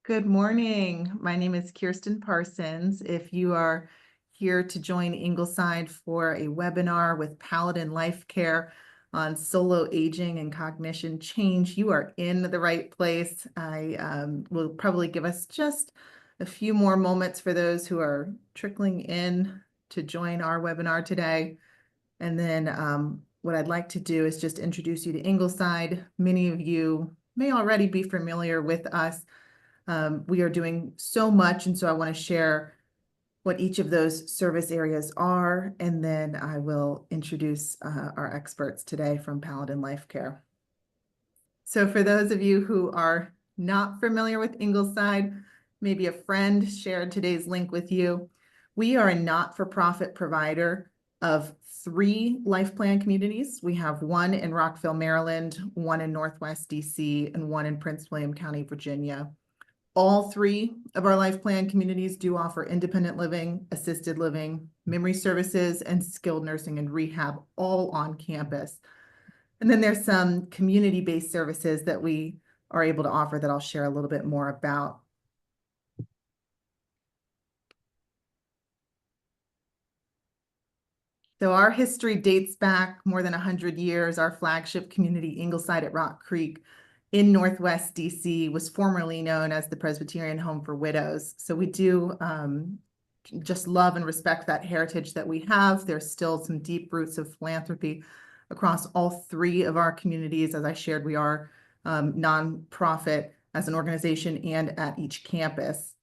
Good morning. My name is Kirsten Parsons. If you are here to join Ingleside for a webinar with Paladin Life Care on solo aging and cognition change, you are in the right place. I will probably give us just a few more moments for those who are trickling in to join our webinar today. And then what I'd like to do is just introduce you to Ingleside. Many of you may already be familiar with us. We are doing so much, and so I want to share what each of those service areas are, and then I will introduce our experts today from Paladin Life Care. So for those of you who are not familiar with Ingleside, maybe a friend shared today's link with you. We are a not-for-profit provider of 3 life plan communities. We have one in Rockville, Maryland, one in Northwest DC, and one in Prince William County, Virginia. All 3 of our life plan communities do offer independent living, assisted living, memory services, and skilled nursing and rehab, all on campus. And then there's some community-based services that we are able to offer that I'll share a little bit more about. So our history dates back more than 100 years. Our flagship community, Ingleside at Rock Creek, in Northwest DC, was formerly known as the Presbyterian Home for Widows. So we do just love and respect that heritage that we have. There's still some deep roots of philanthropy across all 3 of our communities. As I shared, we are nonprofit as an organization and at each campus.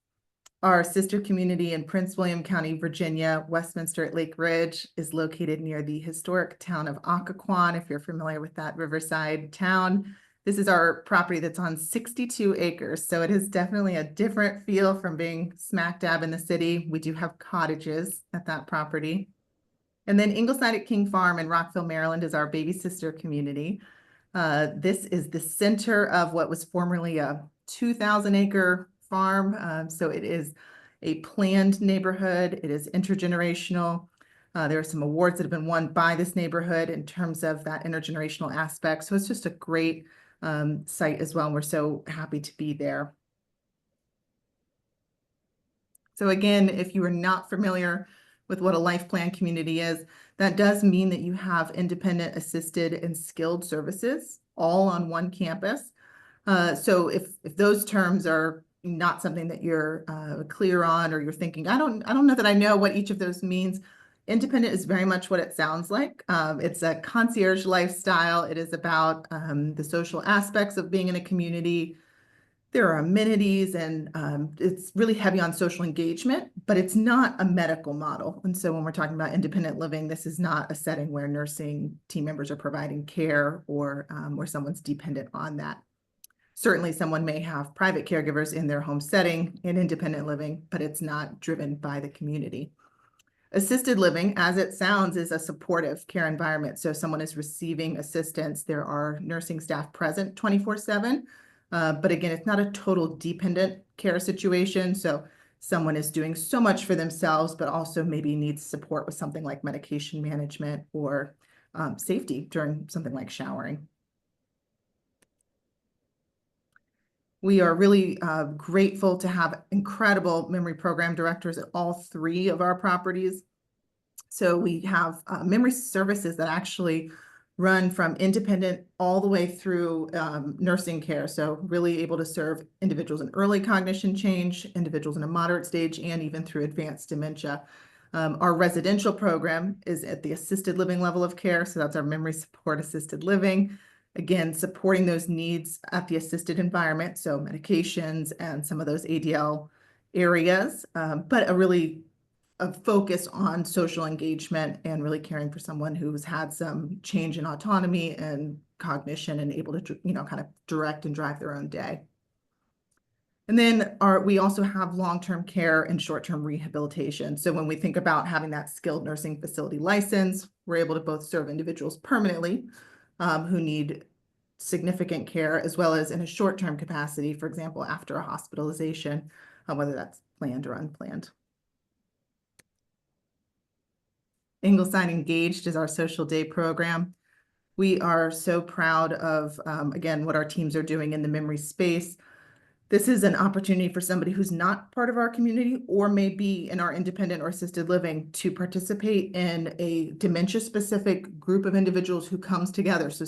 Our sister community in Prince William County, Virginia, Westminster at Lake Ridge, is located near the historic town of Occoquan, if you're familiar with that riverside town. This is our property that's on 62 acres, so it is definitely a different feel from being smack dab in the city. We do have cottages at that property. And then Ingleside at King Farm in Rockville, Maryland is our baby sister community. This is the center of what was formerly a 2,000-acre farm. So it is a planned neighborhood. It is intergenerational. There are some awards that have been won by this neighborhood in terms of that intergenerational aspect. So it's just a great site as well. And we're so happy to be there. So again, if you are not familiar with what a life plan community is, that does mean that you have independent, assisted, and skilled services all on one campus. So if those terms are not something that you're clear on, or you're thinking, I don't know that I know what each of those means, independent is very much what it sounds like. It's a concierge lifestyle. It is about the social aspects of being in a community. There are amenities, and it's really heavy on social engagement, but it's not a medical model. And so when we're talking about independent living, this is not a setting where nursing team members are providing care, or where someone's dependent on that. Certainly someone may have private caregivers in their home setting in independent living, but it's not driven by the community. Assisted living, as it sounds, is a supportive care environment. So if someone is receiving assistance, there are nursing staff present 24/7. But again, it's not a total dependent care situation. So someone is doing so much for themselves, but also maybe needs support with something like medication management or safety during something like showering. We are really grateful to have incredible memory program directors at all 3 of our properties. So we have memory services that actually run from independent all the way through nursing care. So really able to serve individuals in early cognition change, individuals in a moderate stage, and even through advanced dementia. Our residential program is at the assisted living level of care. So that's our memory support assisted living. Again, supporting those needs at the assisted environment, so medications and some of those ADL areas, but a focus on social engagement and really caring for someone who's had some change in autonomy and cognition and able to, kind of direct and drive their own day. And then we also have long-term care and short-term rehabilitation. So when we think about having that skilled nursing facility license, we're able to both serve individuals permanently who need significant care, as well as in a short-term capacity, for example, after a hospitalization, whether that's planned or unplanned. Ingleside Engaged is our social day program. We are so proud of, again, what our teams are doing in the memory space. This is an opportunity for somebody who's not part of our community or may be in our independent or assisted living to participate in a dementia-specific group of individuals who comes together. So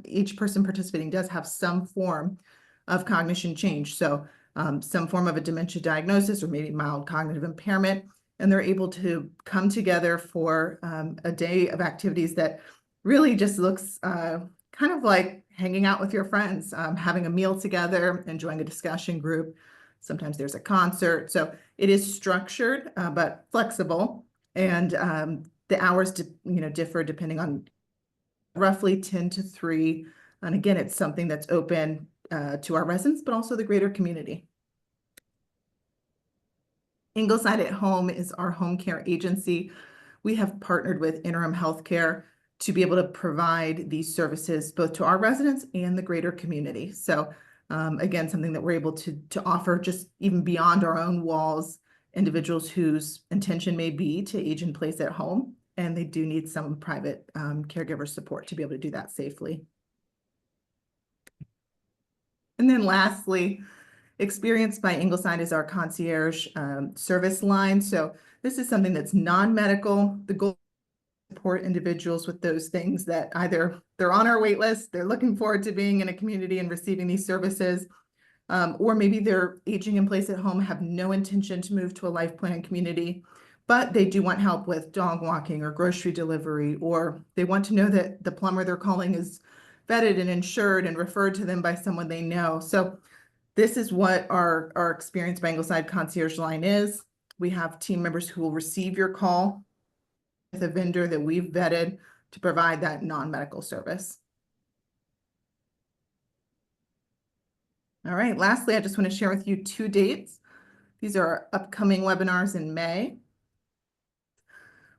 each person participating does have some form of cognition change. So some form of a dementia diagnosis or maybe mild cognitive impairment. And they're able to come together for a day of activities that really just looks kind of like hanging out with your friends, having a meal together, enjoying a discussion group. Sometimes there's a concert. So it is structured, but flexible. And the hours differ depending on roughly 10 to 3. And again, it's something that's open to our residents, but also the greater community. Ingleside at Home is our home care agency. We have partnered with Interim Healthcare to be able to provide these services both to our residents and the greater community. So again, something that we're able to offer just even beyond our own walls, individuals whose intention may be to age in place at home, and they do need some private caregiver support to be able to do that safely. And then lastly, Experience by Ingleside is our concierge service line. So this is something that's non-medical. The goal is to support individuals with those things that either they're on our wait list, they're looking forward to being in a community and receiving these services, or maybe they're aging in place at home, have no intention to move to a life plan community, but they do want help with dog walking or grocery delivery, or they want to know that the plumber they're calling is vetted and insured and referred to them by someone they know. So this is what our Experience by Ingleside concierge line is. We have team members who will receive your call with a vendor that we've vetted to provide that non-medical service. All right, lastly, I just want to share with you 2 dates. These are our upcoming webinars in May.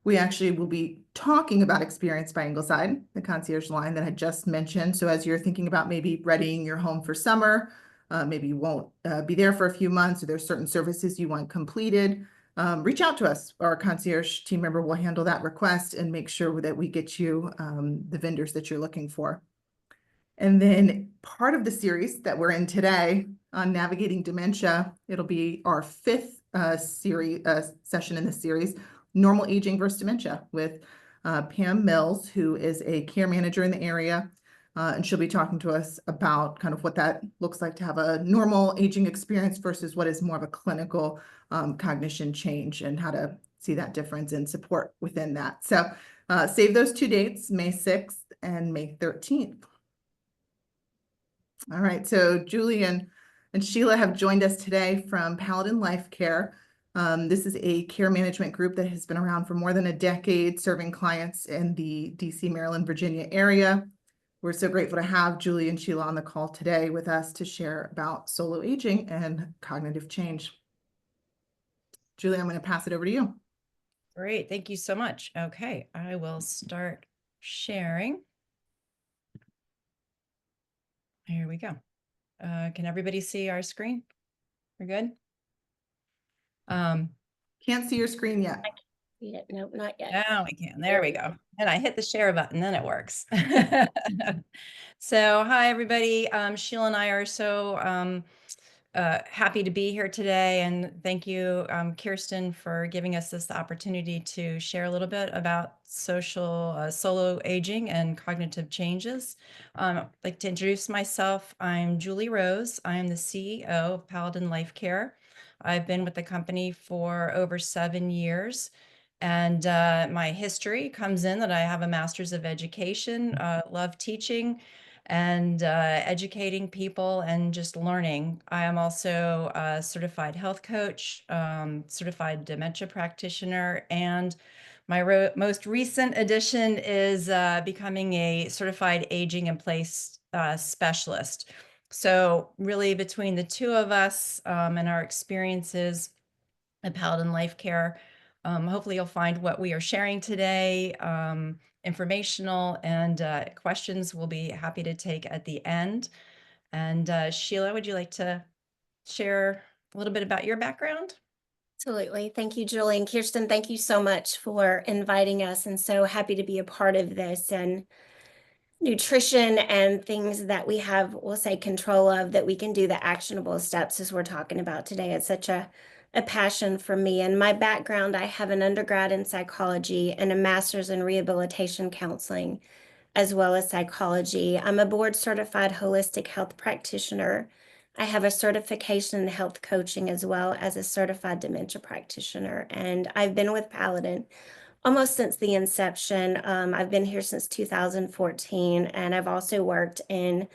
We actually will be talking about Experience by Ingleside, the concierge line that I just mentioned. So as you're thinking about maybe readying your home for summer, maybe you won't be there for a few months, or there's certain services you want completed, reach out to us. Our concierge team member will handle that request and make sure that we get you the vendors that you're looking for. And then part of the series that we're in today on navigating dementia, it'll be our 5th session in this series, Normal Aging versus Dementia, with Pam Mills, who is a care manager in the area. And she'll be talking to us about kind of what that looks like to have a normal aging experience versus what is more of a clinical cognition change, and how to see that difference and support within that. So save those 2 dates, May 6th and May 13th. All right, so Julian and Sheila have joined us today from Paladin Life Care. This is a care management group that has been around for more than a decade, serving clients in the DC, Maryland, Virginia area. We're so grateful to have Julie and Sheila on the call today with us to share about solo aging and cognitive change. Julie, I'm going to pass it over to you. Great. Thank you so much. Okay, I will start sharing. Here we go. Can everybody see our screen? We're good? Can't see your screen yet. Nope, not yet. Now we can. There we go. And I hit the share button, then it works. So hi, everybody. Sheila and I are so happy to be here today. And thank you, Kirsten, for giving us this opportunity to share a little bit about solo aging and cognitive changes. I'd like to introduce myself. I'm Julie Rose. I am the CEO of Paladin Life Care. I've been with the company for over 7 years. And my history comes in that I have a master's of education, love teaching and educating people and just learning. I am also a certified health coach, certified dementia practitioner, and my most recent addition is becoming a certified aging in place specialist. So really between the two of us and our experiences at Paladin Life Care, hopefully you'll find what we are sharing today informational, and questions we'll be happy to take at the end. And Sheila, would you like to share a little bit about your background? Absolutely. Thank you, Julie. And Kirsten, thank you so much for inviting us, and so happy to be a part of this. And nutrition and things that we have, we'll say, control of, that we can do the actionable steps as we're talking about today. It's such a passion for me. And my background, I have an undergrad in psychology and a master's in rehabilitation counseling, as well as psychology. I'm a board certified holistic health practitioner. I have a certification in health coaching as well as a certified dementia practitioner. And I've been with Paladin almost since the inception. I've been here since 2014, and I've also worked in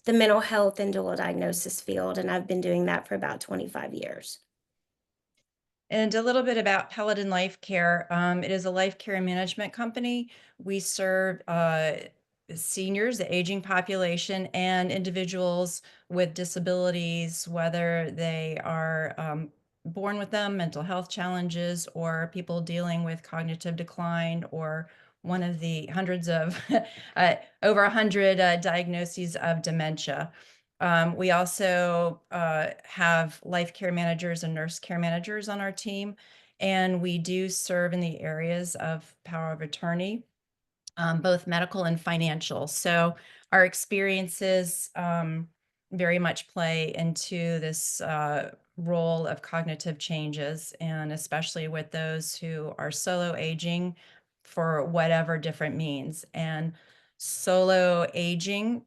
the mental health and dual diagnosis field, and I've been doing that for about 25 years. And a little bit about Paladin Life Care. It is a life care management company. We serve seniors, the aging population, and individuals with disabilities, whether they are born with them, mental health challenges, or people dealing with cognitive decline, or one of the hundreds of, over 100 diagnoses of dementia. We also have life care managers and nurse care managers on our team, and we do serve in the areas of power of attorney, both medical and financial. So our experiences very much play into this role of cognitive changes, and especially with those who are solo aging for whatever different means. And solo aging,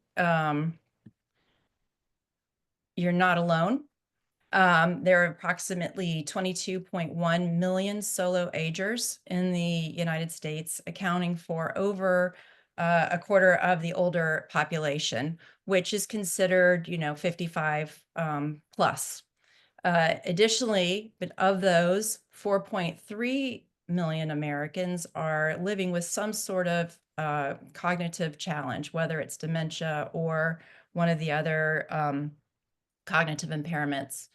you're not alone. There are approximately 22.1 million solo agers in the United States, accounting for over a quarter of the older population, which is considered, 55 plus. Additionally, but of those, 4.3 million Americans are living with some sort of cognitive challenge, whether it's dementia or one of the other cognitive impairments.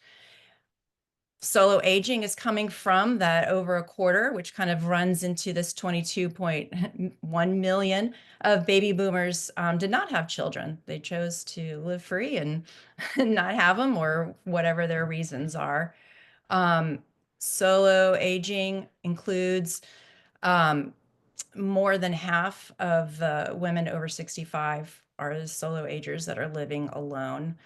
Solo aging is coming from that over a quarter, which kind of runs into this 22.1 million of baby boomers did not have children. They chose to live free and not have them, or whatever their reasons are. Solo aging includes more than half of the women over 65 are solo agers that are living alone.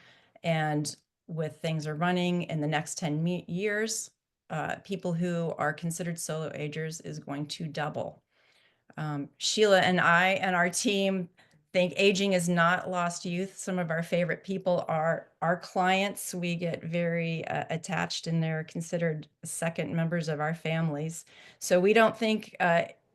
And with things are running in the next 10 years, people who are considered solo agers is going to double. Sheila and I and our team think aging is not lost youth. Some of our favorite people are our clients. We get very attached, and they're considered second members of our families. So we don't think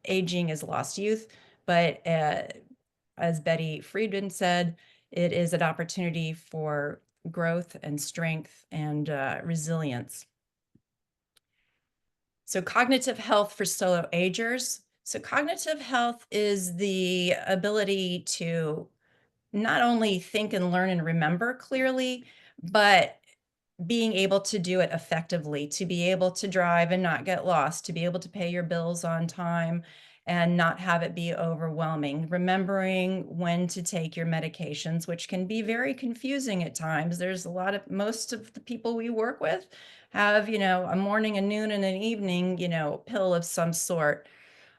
aging is lost youth, but as Betty Friedman said, it is an opportunity for growth and strength and resilience. So cognitive health for solo agers. So cognitive health is the ability to not only think and learn and remember clearly, but being able to do it effectively, to be able to drive and not get lost, to be able to pay your bills on time and not have it be overwhelming, remembering when to take your medications, which can be very confusing at times. There's most of the people we work with have, a morning, a noon, and an evening, pill of some sort.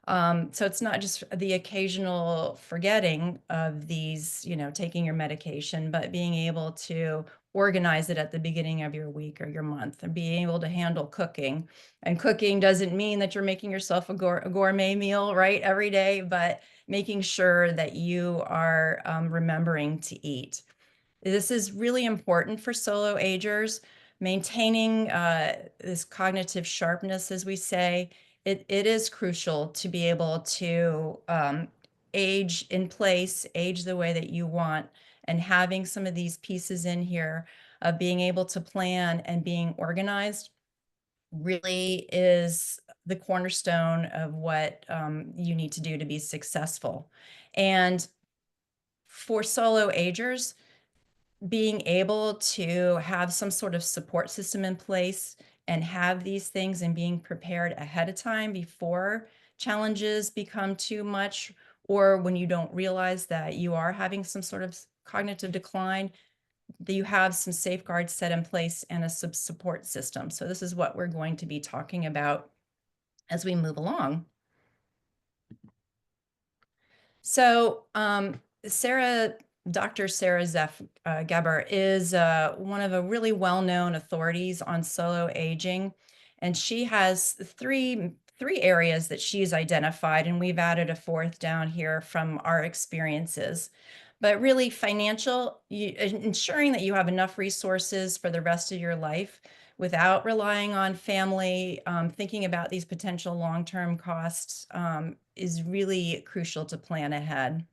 So it's not just the occasional forgetting of these, taking your medication, but being able to organize it at the beginning of your week or your month, and being able to handle cooking. And cooking doesn't mean that you're making yourself a gourmet meal, right, every day, but making sure that you are remembering to eat. This is really important for solo agers, maintaining this cognitive sharpness, as we say. It is crucial to be able to age in place, age the way that you want, and having some of these pieces in here of being able to plan and being organized really is the cornerstone of what you need to do to be successful. And for solo agers, being able to have some sort of support system in place and have these things, and being prepared ahead of time before challenges become too much, or when you don't realize that you are having some sort of cognitive decline, that you have some safeguards set in place and a support system. So this is what we're going to be talking about as we move along. So Dr. Sarah Zeff Geber is one of a really well-known authorities on solo aging, and she has three areas that she's identified, and we've added a fourth down here from our experiences. But really, ensuring that you have enough resources for the rest of your life without relying on family, thinking about these potential long-term costs is really crucial to plan ahead.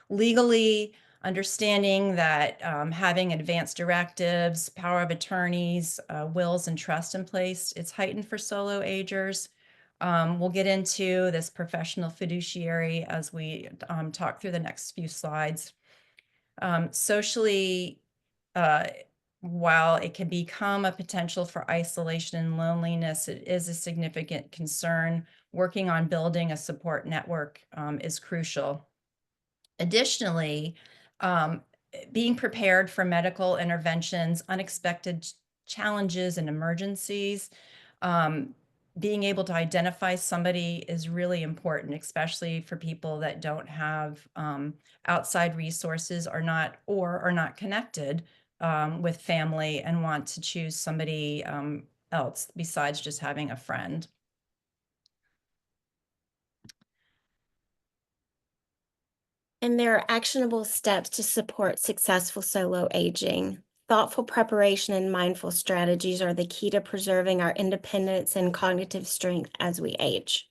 Legally, understanding that having advanced directives, power of attorneys, wills, and trust in place, it's heightened for solo agers. We'll get into this professional fiduciary as we talk through the next few slides. Socially, while it can become a potential for isolation and loneliness, it is a significant concern. Working on building a support network is crucial. Additionally, being prepared for medical interventions, unexpected challenges and emergencies, being able to identify somebody is really important, especially for people that don't have outside resources or are not connected with family and want to choose somebody else besides just having a friend. And there are actionable steps to support successful solo aging. Thoughtful preparation and mindful strategies are the key to preserving our independence and cognitive strength as we age.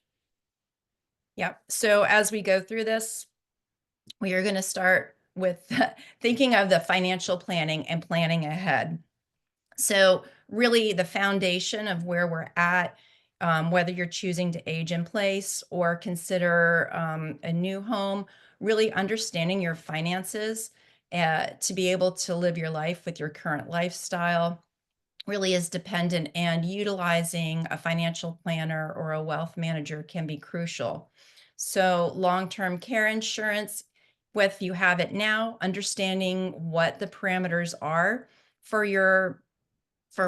Yep. So as we go through this, we are going to start with thinking of the financial planning and planning ahead. So really the foundation of where we're at, whether you're choosing to age in place or consider a new home, really understanding your finances to be able to live your life with your current lifestyle really is dependent, and utilizing a financial planner or a wealth manager can be crucial. So long-term care insurance, whether you have it now, understanding what the parameters are for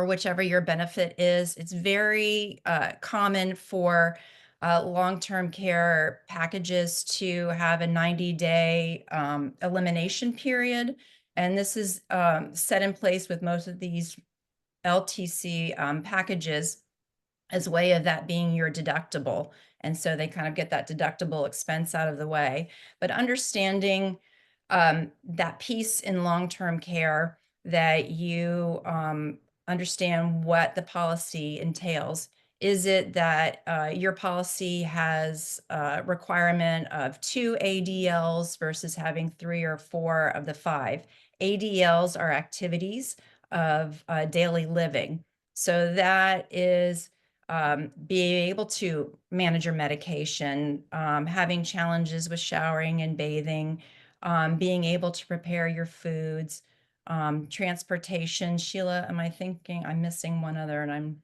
whichever your benefit is. It's very common for long-term care packages to have a 90-day elimination period. And this is set in place with most of these LTC packages as a way of that being your deductible. And so they kind of get that deductible expense out of the way. But understanding that piece in long-term care, that you understand what the policy entails. Is it that your policy has a requirement of 2 ADLs versus having 3 or 4 of the 5? ADLs are activities of daily living. So that is being able to manage your medication, having challenges with showering and bathing, being able to prepare your foods, transportation. Sheila, am I thinking I'm missing one other and I'm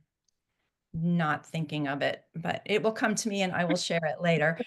not thinking of it, but it will come to me and I will share it later.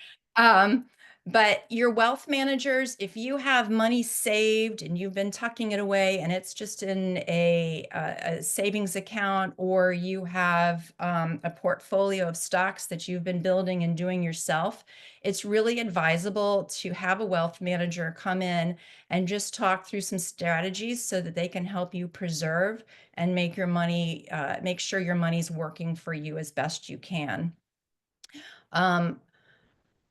But your wealth managers, if you have money saved and you've been tucking it away and it's just in a savings account, or you have a portfolio of stocks that you've been building and doing yourself, it's really advisable to have a wealth manager come in and just talk through some strategies so that they can help you preserve and make your money, make sure your money's working for you as best you can.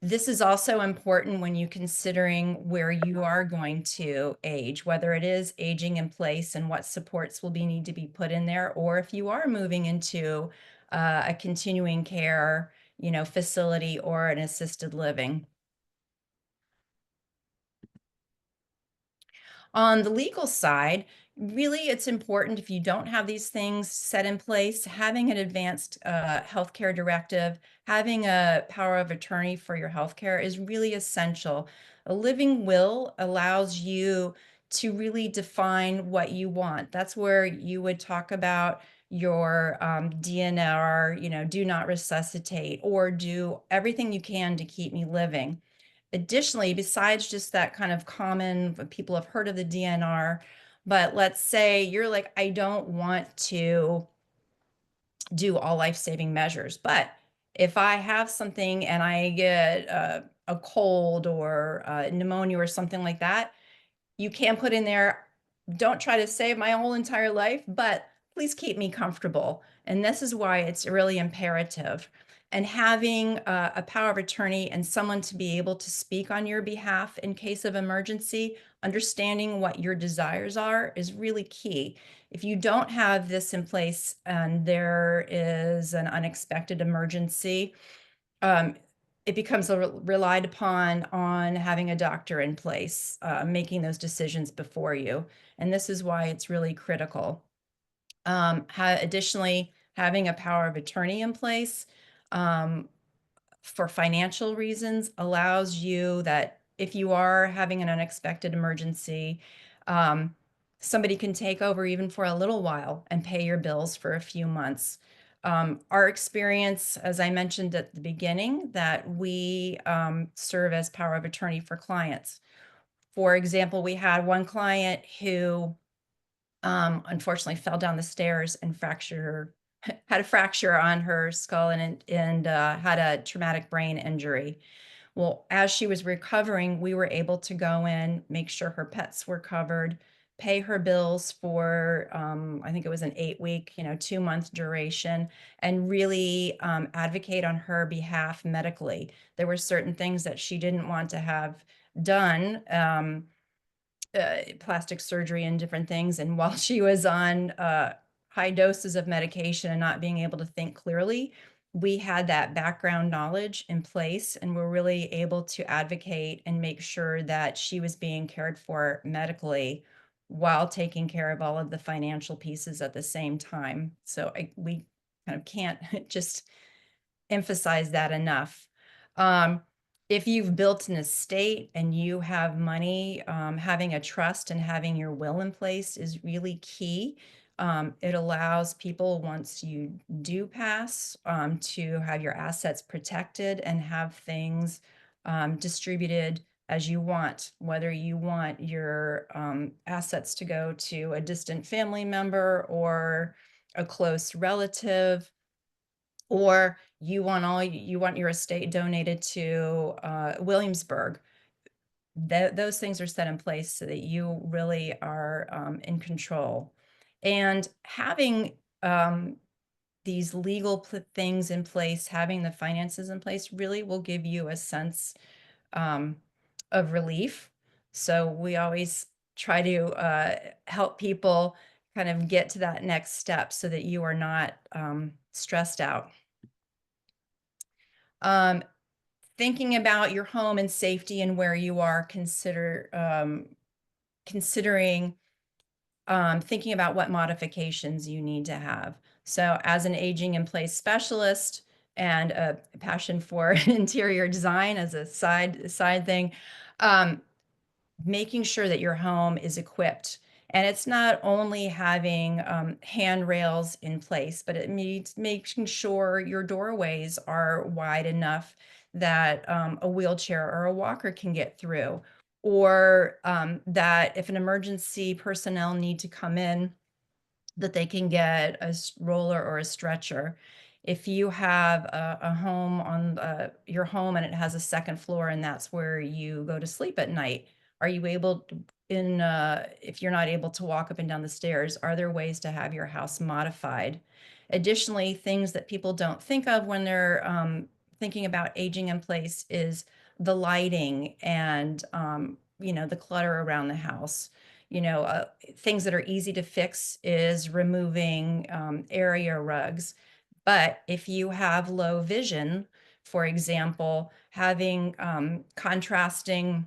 This is also important when you're considering where you are going to age, whether it is aging in place and what supports will need to be put in there, or if you are moving into a continuing care, facility or an assisted living. On the legal side, really, it's important, if you don't have these things set in place, having an advanced healthcare directive, having a power of attorney for your healthcare is really essential. A living will allows you to really define what you want. That's where you would talk about your DNR, do not resuscitate, or do everything you can to keep me living. Additionally, besides just that kind of common, people have heard of the DNR, but let's say you're like, I don't want to do all life-saving measures, but if I have something and I get a cold or pneumonia or something like that, you can put in there, don't try to save my whole entire life, but please keep me comfortable. And this is why it's really imperative. And having a power of attorney and someone to be able to speak on your behalf in case of emergency, understanding what your desires are is really key. If you don't have this in place and there is an unexpected emergency, um, it becomes relied upon on having a doctor in place, making those decisions before you. And this is why it's really critical. Additionally, having a power of attorney in place um, for financial reasons allows you that if you are having an unexpected emergency, um, somebody can take over even for a little while and pay your bills for a few months. Our experience, as I mentioned at the beginning, that we serve as power of attorney for clients. For example, we had one client who unfortunately fell down the stairs and had a fracture on her skull and had a traumatic brain injury. Well, as she was recovering, we were able to go in, make sure her pets were covered, pay her bills for, I think it was an 8-week, 2-month duration, and really advocate on her behalf medically. There were certain things that she didn't want to have done, plastic surgery and different things. And while she was on high doses of medication and not being able to think clearly, we had that background knowledge in place and were really able to advocate and make sure that she was being cared for medically while taking care of all of the financial pieces at the same time. So we kind of can't just emphasize that enough. Um, if you've built an estate and you have money, having a trust and having your will in place is really key. It allows people, once you do pass, to have your assets protected and have things distributed as you want, whether you want your assets to go to a distant family member or a close relative, or you want your estate donated to Williamsburg. Those things are set in place so that you really are in control. And having these legal things in place, having the finances in place really will give you a sense um, of relief. So we always try to help people kind of get to that next step so that you are not stressed out. Um, Thinking about your home and safety and where you are, considering thinking about what modifications you need to have. So as an aging in place specialist and a passion for interior design as a side thing, um, making sure that your home is equipped. And it's not only having handrails in place, but it means making sure your doorways are wide enough that a wheelchair or a walker can get through, or that if an emergency personnel need to come in, that they can get a roller or a stretcher. If you have a home on your home and it has a second floor and that's where you go to sleep at night, are you able to, if you're not able to walk up and down the stairs, are there ways to have your house modified? Additionally, things that people don't think of when they're thinking about aging in place is the lighting and the clutter around the house. Things that are easy to fix is removing area rugs. But if you have low vision, for example, having contrasting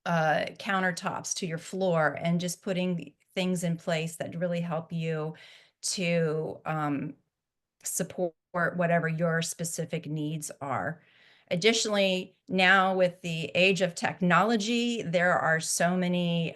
countertops to your floor and just putting things in place that really help you to support whatever your specific needs are. Additionally, now with the age of technology, there are so many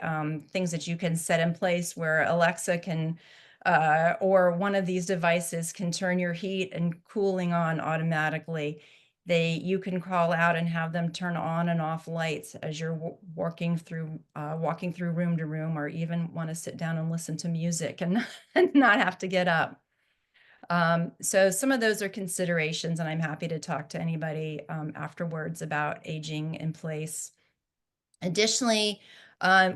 things that you can set in place where Alexa can, or one of these devices can turn your heat and cooling on automatically. You can call out and have them turn on and off lights as you're walking through room to room, or even want to sit down and listen to music and, and not have to get up. So some of those are considerations, and I'm happy to talk to anybody afterwards about aging in place. Additionally,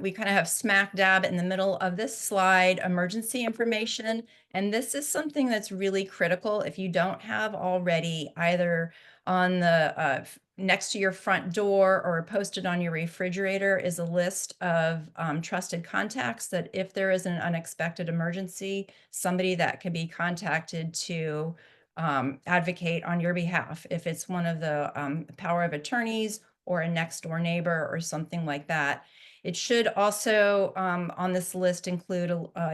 we kind of have smack dab in the middle of this slide, emergency information. And this is something that's really critical if you don't have already either on the next to your front door or posted on your refrigerator is a list of trusted contacts that if there is an unexpected emergency, somebody that can be contacted to advocate on your behalf. If it's one of the power of attorneys or a next door neighbor or something like that. It should also on this list include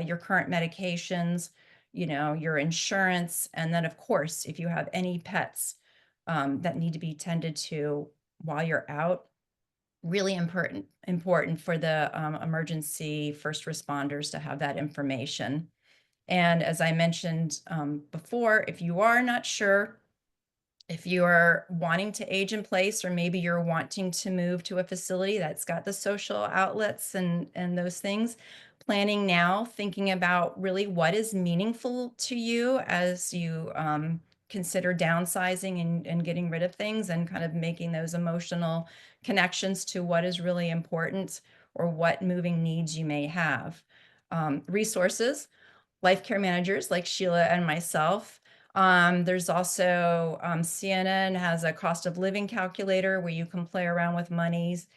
your current medications, your insurance, and then of course, if you have any pets that need to be tended to while you're out, really important for the emergency first responders to have that information. And as I mentioned before, if you are not sure if you're wanting to age in place, or maybe you're wanting to move to a facility that's got the social outlets and those things, planning now, thinking about really what is meaningful to you as you consider downsizing and getting rid of things, and kind of making those emotional connections to what is really important or what moving needs you may have. Resources, life care managers like Sheila and myself. There's also CNN has a cost of living calculator where you can play around with monies.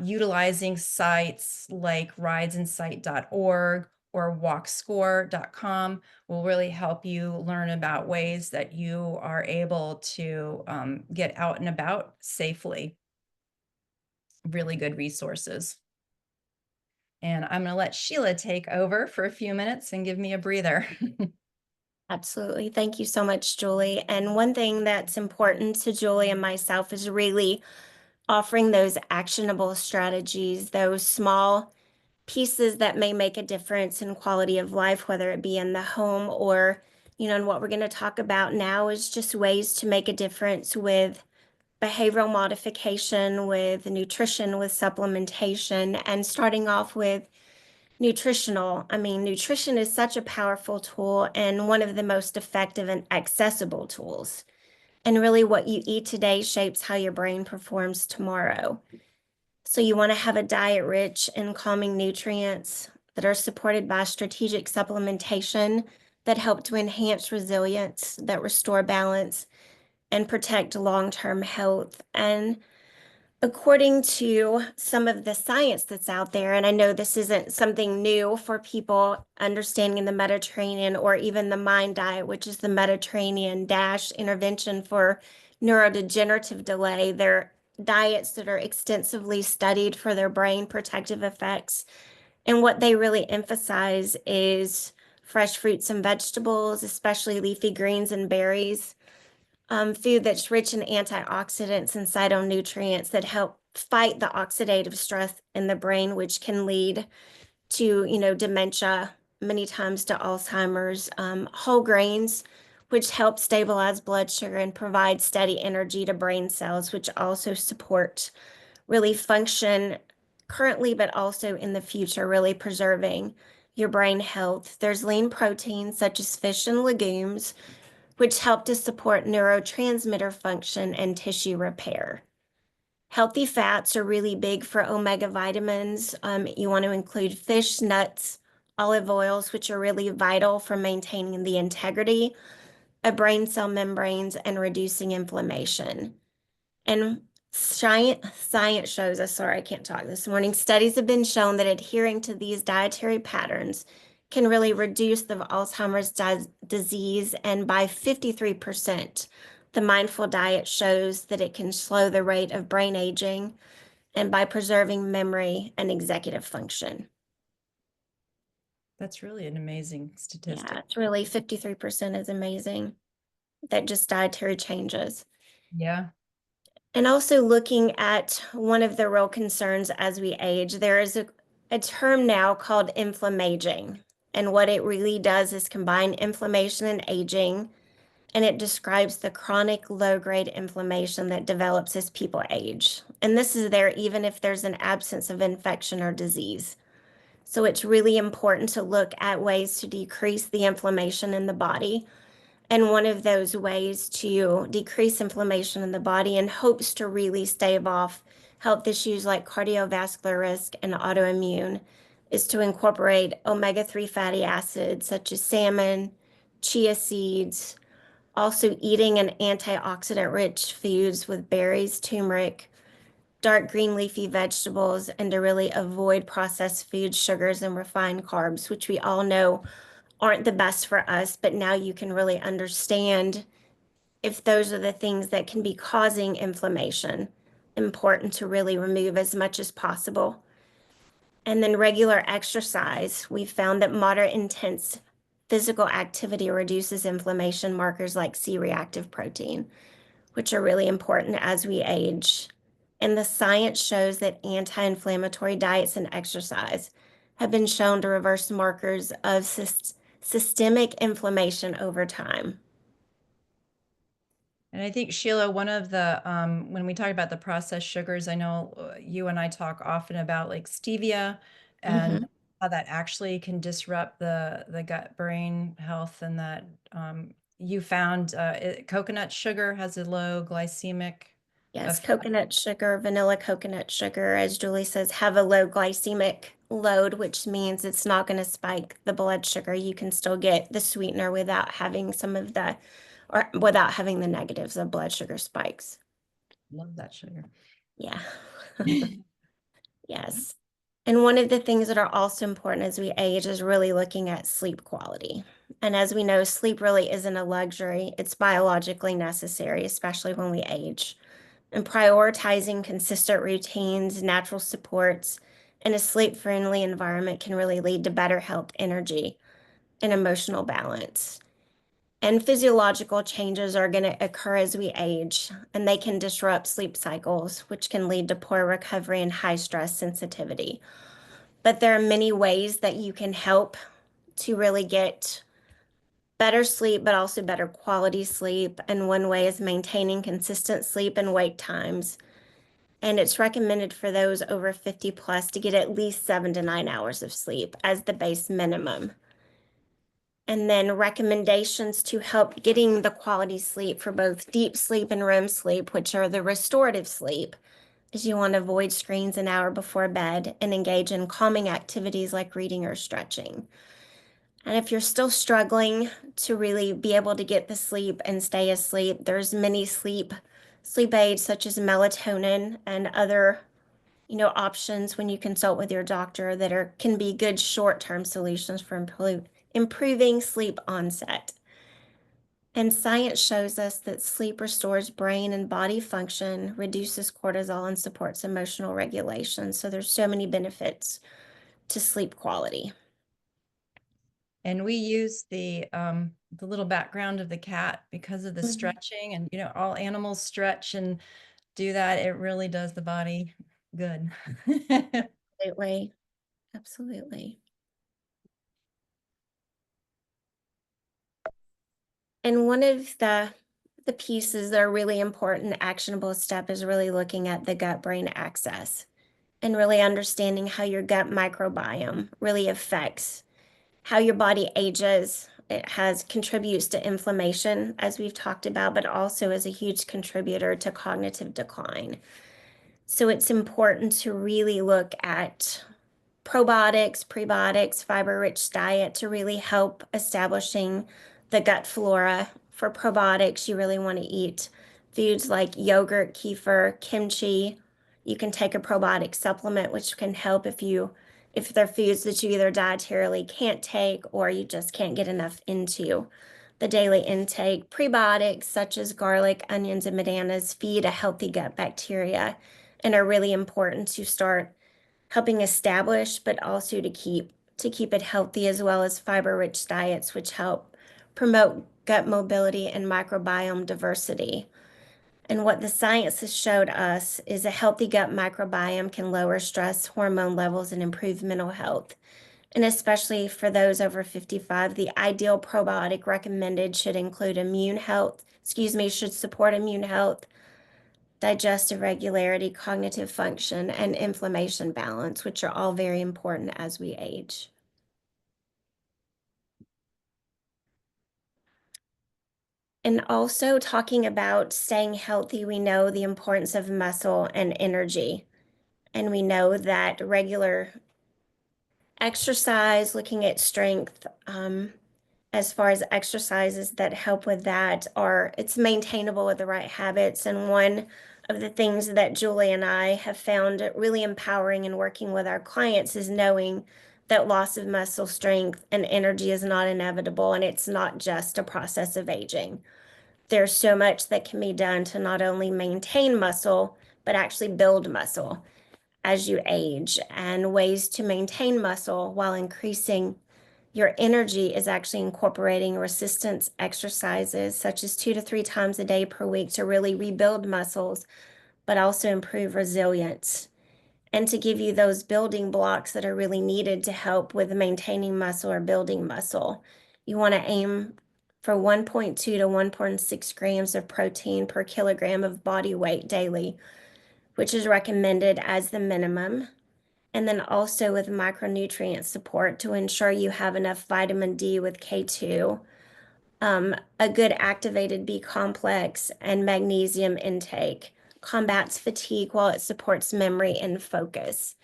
Utilizing sites like ridesinsight.org or walkscore.com will really help you learn about ways that you are able to get out and about safely. Really good resources. And I'm going to let Sheila take over for a few minutes and give me a breather. Absolutely. Thank you so much, Julie. And one thing that's important to Julie and myself is really offering those actionable strategies, those small pieces that may make a difference in quality of life, whether it be in the home or, and what we're going to talk about now is just ways to make a difference with behavioral modification, with nutrition, with supplementation, and starting off with nutritional. I mean, nutrition is such a powerful tool and one of the most effective and accessible tools. And really, what you eat today shapes how your brain performs tomorrow. So, you want to have a diet rich in calming nutrients that are supported by strategic supplementation that help to enhance resilience, that restore balance, and protect long-term health. And according to some of the science that's out there, and I know this isn't something new for people understanding the Mediterranean or even the MIND diet, which is the Mediterranean Dash intervention for neurodegenerative delay. They're diets that are extensively studied for their brain protective effects. And what they really emphasize is fresh fruits and vegetables, especially leafy greens and berries. Food that's rich in antioxidants and phytonutrients that help fight the oxidative stress in the brain, which can lead to, dementia, many times to Alzheimer's. Whole grains, which help stabilize blood sugar and provide steady energy to brain cells, which also support really function currently, but also in the future, really preserving your brain health. There's lean proteins such as fish and legumes, which help to support neurotransmitter function and tissue repair. Healthy fats are really big for omega vitamins. You want to include fish, nuts, olive oils, which are really vital for maintaining the integrity of brain cell membranes and reducing inflammation. And science shows us, sorry, I can't talk this morning, studies have been shown that adhering to these dietary patterns can really reduce the Alzheimer's disease, and by 53%. The mindful diet shows that it can slow the rate of brain aging and by preserving memory and executive function. That's really an amazing statistic. Yeah, it's really 53% is amazing. That just dietary changes. Yeah. And also looking at one of the real concerns as we age, there is a term now called inflammaging. And what it really does is combine inflammation and aging, and it describes the chronic low-grade inflammation that develops as people age. And this is there even if there's an absence of infection or disease. So it's really important to look at ways to decrease the inflammation in the body. And one of those ways to decrease inflammation in the body and hopes to really stave off health issues like cardiovascular risk and autoimmune is to incorporate omega-3 fatty acids such as salmon, chia seeds, also eating an antioxidant rich foods with berries, turmeric, dark green leafy vegetables, and to really avoid processed foods, sugars, and refined carbs, which we all know aren't the best for us, but now you can really understand if those are the things that can be causing inflammation. Important to really remove as much as possible. And then regular exercise. We've found that moderate intense physical activity reduces inflammation markers like C-reactive protein, which are really important as we age. And the science shows that anti-inflammatory diets and exercise have been shown to reverse markers of systemic inflammation over time. And I think, Sheila, one of the, when we talk about the processed sugars, I know you and I talk often about like stevia and Mhm. how that actually can disrupt the gut brain health, and that you found coconut sugar has a low glycemic Yes, effect. coconut sugar, vanilla coconut sugar, as Julie says, have a low glycemic load, which means it's not going to spike the blood sugar. You can still get the sweetener without having some of the, or without having the negatives of blood sugar spikes. Love that sugar. Yeah. Yes. And one of the things that are also important as we age is really looking at sleep quality. And as we know, sleep really isn't a luxury, it's biologically necessary, especially when we age. And prioritizing consistent routines, natural supports, and a sleep-friendly environment can really lead to better health, energy, and emotional balance. And physiological changes are going to occur as we age, and they can disrupt sleep cycles, which can lead to poor recovery and high stress sensitivity. But there are many ways that you can help to really get better sleep, but also better quality sleep. And one way is maintaining consistent sleep and wake times. And it's recommended for those over 50 plus to get at least 7 to 9 hours of sleep as the base minimum. And then recommendations to help getting the quality sleep for both deep sleep and REM sleep, which are the restorative sleep, is you want to avoid screens an hour before bed and engage in calming activities like reading or stretching. And if you're still struggling to really be able to get the sleep and stay asleep, there's many sleep aids such as melatonin and other options when you consult with your doctor that can be good short-term solutions for improving sleep onset. And science shows us that sleep restores brain and body function, reduces cortisol, and supports emotional regulation. So there's so many benefits to sleep quality. And we use the little background of the cat because of the Mhm. stretching, and all animals stretch and do that. It really does the body good. Absolutely. Absolutely. And one of the pieces that are really important, actionable step is really looking at the gut-brain axis and really understanding how your gut microbiome really affects how your body ages. It contributes to inflammation, as we've talked about, but also is a huge contributor to cognitive decline. So it's important to really look at probiotics, prebiotics, fiber-rich diet to really help establishing the gut flora. For probiotics, you really want to eat foods like yogurt, kefir, kimchi. You can take a probiotic supplement, which can help if they're foods that you either dietarily can't take or you just can't get enough into the daily intake. Prebiotics such as garlic, onions, and bananas feed a healthy gut bacteria and are really important to start helping establish, but also to keep it healthy, as well as fiber-rich diets, which help promote gut mobility and microbiome diversity. And what the science has showed us is a healthy gut microbiome can lower stress hormone levels and improve mental health. And especially for those over 55, the ideal probiotic recommended should support immune health, digestive regularity, cognitive function, and inflammation balance, which are all very important as we age. And also talking about staying healthy, we know the importance of muscle and energy. And we know that regular exercise, looking at strength, as far as exercises that help with that, are it's maintainable with the right habits. And one of the things that Julie and I have found really empowering in working with our clients is knowing that loss of muscle strength and energy is not inevitable, and it's not just a process of aging. There's so much that can be done to not only maintain muscle, but actually build muscle as you age. And ways to maintain muscle while increasing your energy is actually incorporating resistance exercises, such as 2 to 3 times a day per week, to really rebuild muscles, but also improve resilience. And to give you those building blocks that are really needed to help with maintaining muscle or building muscle, you want to aim for 1.2 to 1.6 grams of protein per kilogram of body weight daily, which is recommended as the minimum. And then also with micronutrient support to ensure you have enough vitamin D with K2, a good activated B complex, and magnesium intake combats fatigue while it supports memory and focus.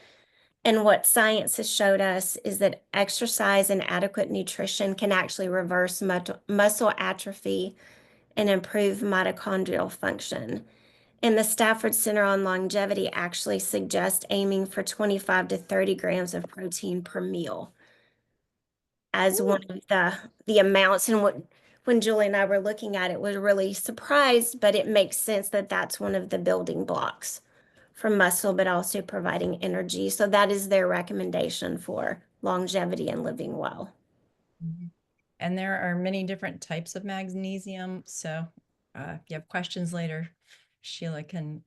And what science has showed us is that exercise and adequate nutrition can actually reverse muscle atrophy and improve mitochondrial function. And the Stafford Center on Longevity actually suggests aiming for 25 to 30 grams of protein per meal as one of the amounts. And when Julie and I were looking at it, was really surprised, but it makes sense that that's one of the building blocks for muscle, but also providing energy. So that is their recommendation for longevity and living well. And there are many different types of magnesium. So if you have questions later, Sheila can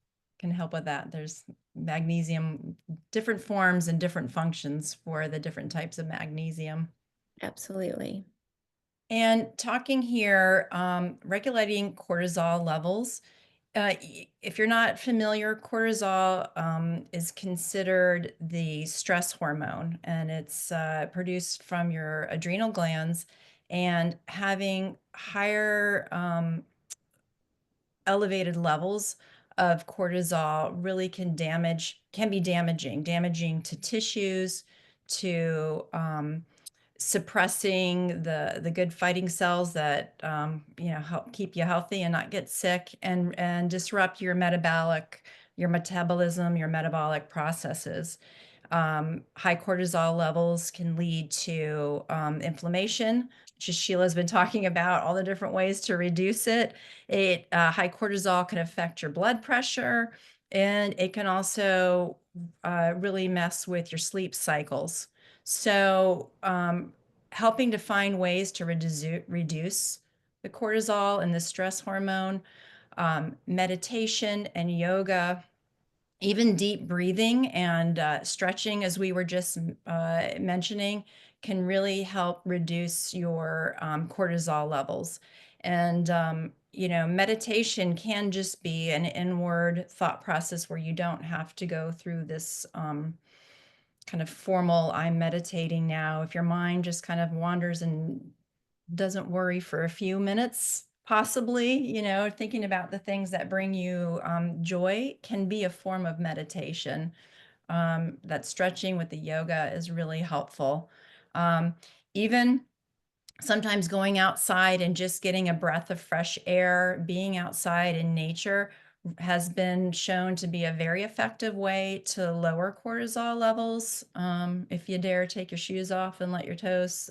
help with that. There's magnesium, different forms and different functions for the different types of magnesium. Absolutely. And talking here, regulating cortisol levels. If you're not familiar, cortisol is considered the stress hormone, and it's produced from your adrenal glands. And having higher elevated levels of cortisol really can be damaging to tissues, to suppressing the good fighting cells that help keep you healthy and not get sick, and disrupt your metabolism, your metabolic processes. High cortisol levels can lead to inflammation, which Sheila's been talking about, all the different ways to reduce it. High cortisol can affect your blood pressure, and it can also really mess with your sleep cycles. So helping to find ways to reduce the cortisol and the stress hormone, meditation and yoga, even deep breathing and stretching, as we were just mentioning, can really help reduce your cortisol levels. And meditation can just be an inward thought process where you don't have to go through this kind of formal, I'm meditating now. If your mind just kind of wanders and doesn't worry for a few minutes, possibly, thinking about the things that bring you joy can be a form of meditation. That stretching with the yoga is really helpful. Even sometimes going outside and just getting a breath of fresh air, being outside in nature, has been shown to be a very effective way to lower cortisol levels. If you dare take your shoes off and let your toes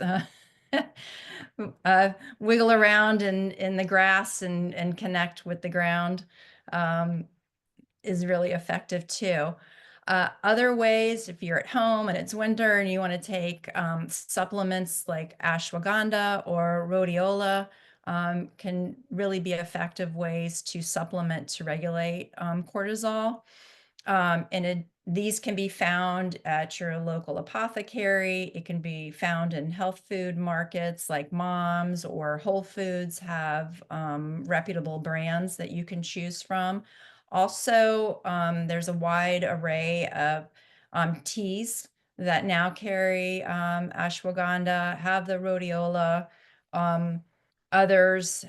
wiggle around in the grass and connect with the ground, is really effective too. Other ways, if you're at home and it's winter and you want to take supplements like ashwagandha or rhodiola, can really be effective ways to supplement to regulate cortisol. These can be found at your local apothecary. It can be found in health food markets like Moms or Whole Foods have reputable brands that you can choose from. Also, there's a wide array of teas that now carry ashwagandha, have the rhodiola. Others,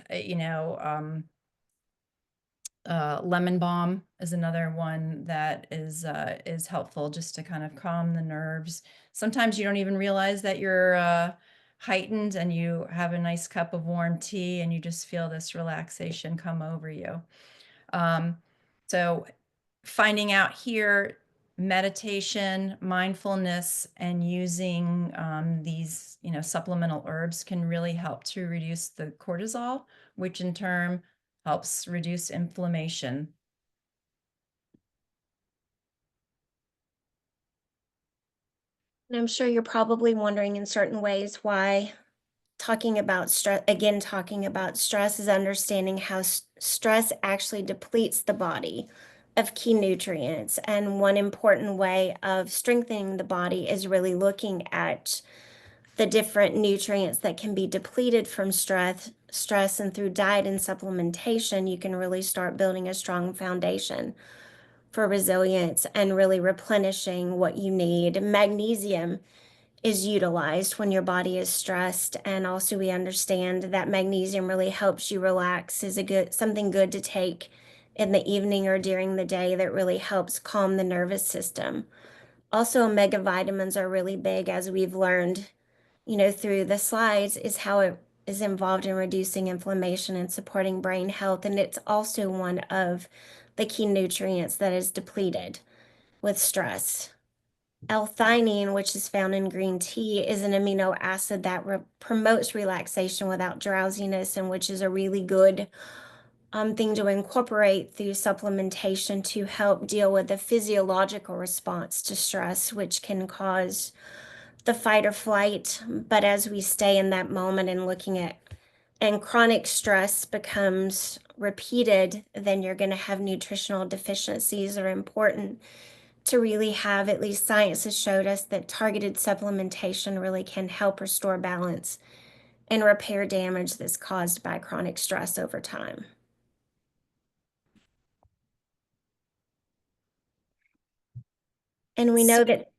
lemon balm is another one that is helpful just to kind of calm the nerves. Sometimes you don't even realize that you're heightened, and you have a nice cup of warm tea and you just feel this relaxation come over you. Um, so finding out here, meditation, mindfulness, and using these, supplemental herbs can really help to reduce the cortisol, which in turn helps reduce inflammation. And I'm sure you're probably wondering in certain ways why talking about stress is understanding how stress actually depletes the body of key nutrients. And one important way of strengthening the body is really looking at the different nutrients that can be depleted from stress, and through diet and supplementation, you can really start building a strong foundation for resilience and really replenishing what you need. Magnesium is utilized when your body is stressed, and also we understand that magnesium really helps you relax, is something good to take in the evening or during the day that really helps calm the nervous system. Also, omega vitamins are really big, as we've learned, through the slides, is how it is involved in reducing inflammation and supporting brain health, and it's also one of the key nutrients that is depleted with stress. L-theanine, which is found in green tea, is an amino acid that promotes relaxation without drowsiness, and which is a really good thing to incorporate through supplementation to help deal with the physiological response to stress, which can cause the fight or flight. But as we stay in that moment and and chronic stress becomes repeated, then you're going to have nutritional deficiencies that are important to really have. At least science has showed us that targeted supplementation really can help restore balance and repair damage that's caused by chronic stress over time. And we know that,